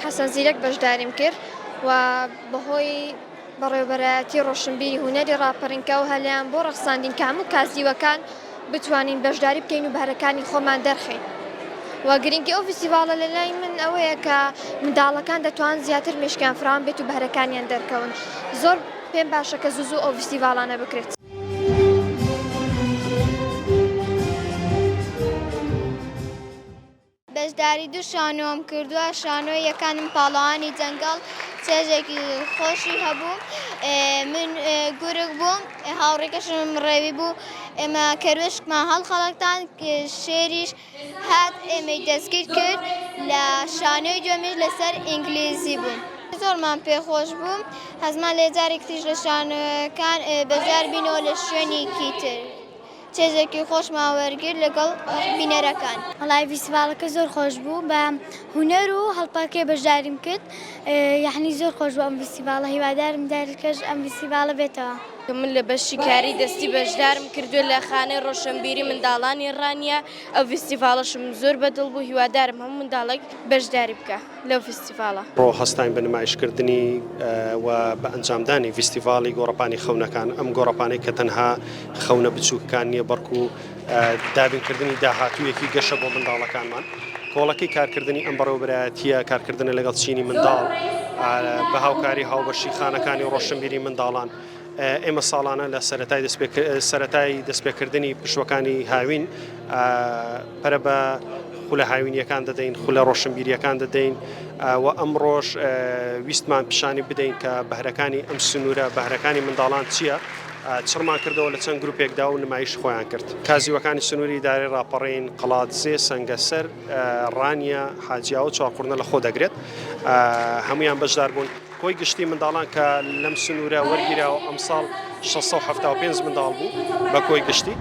حەسەن زیرەک بەشداریم کرد و بەهۆی بەڕێوەبەرایەتی ڕۆشنبیری هونەری ڕاپەڕینکە و هەلیان بۆ ڕەخساندین کە هەموو کاسیوەکان بتوانین بەشداری بکەین و بەهرەکانی خۆمان دەرخین. و گرنگی ئەو فیستیڤاڵە لەلای من ئەوەیە کە منداڵەکان دەتوان زیاتر مێشکیان فراوان بێت و بەهرەکانیان دەرکەون. زۆر پێم باشە کە زوو ئەو فیستیڤاڵانە بکرێت. بەشداری دوو شانۆم کردووە. شانۆی یەکانم پاڵەوانی جەنگەڵ چێژێکی خۆشی هەبوو. من گورگ بووم، هاوڕێکەشم ڕێوی بوو، ئێمە کەروێشکمان هەڵخەڵەتان شێریش هات ئێمەی دەستگیر کرد. لە شانۆی دووەمیش لەسەر ئینگلیزی بووم. زۆرمان پێخۆش بوو، هەزمان لێ جارێک تریش لە شانۆیەکان بەجار بینەوە لە شوێنێکی تر. چێژێکی خۆشمان وەرگرت لەگەڵ بینەرەکان. وەڵای فیستیڤاڵەکە زۆر خۆش بوو، بە هونەر و هەڵپەکێ بەشداریم کرد، یعنی زۆر خۆش بوو ئەم فیستیڤاڵە. هیوادارم دارێکەش ئەم فیستیڤاڵە بێتەوە. من لە بەشی کاری دەستی بەشدارم کردووە لە خانەی ڕۆشنبیری منداڵانی ڕانیە. ئەو فیستیڤاڵەشم زۆر بەدڵ بوو، هیوادارم هەموو منداڵێک بەشداری بکە لەو فیستیڤاڵە. ڕۆ هەستاین بە نمایشکردنی و بە ئەنجامدانی فیستیڤاڵی گۆڕەپانی خەونەکان. ئەم گۆڕەپانەی کە تەنها خەونە بچووکەکان نییە، بەڵکو دابینکردنی داهاتوویەکی گەشە بۆ منداڵەکانمان. کۆڵەکەی کارکردنی ئەم بەڕێوەبەرایەتیە، کارکردنە لەگەڵ چینی منداڵ بە هاوکاری هاوبەشی خانەکانی ڕۆشنبیری منداڵان. ئێمە ساڵانە لە سەرەتای دەستپێکردنی پشوەکانی هاوین پەرە بە خولە هاوینیەکان دەدەین، خولە ڕۆشنبیریەکان دەدەین و ئەمڕۆژ ویستمان پیشانی بدەین کە بەهرەکانی ئەم سنوورە بەهرەکانی منداڵان چییە. چڕمان کردەوە لە چەند گروپێکدا و نمایش خۆیان کرد. کازیوەکانی سنووری دارێ ڕاپەڕین، قەڵاتزێ، سەنگەسەر، ڕانیە، حاجیا و چاقورنە لە خۆ دەگرێت. هەمویان بەشدار بوون. کۆی گشتی منداڵان کە لەم سنوورە وەرگیراوە ئەمساڵ 675 منداڵ بوو بە کۆی گشتی.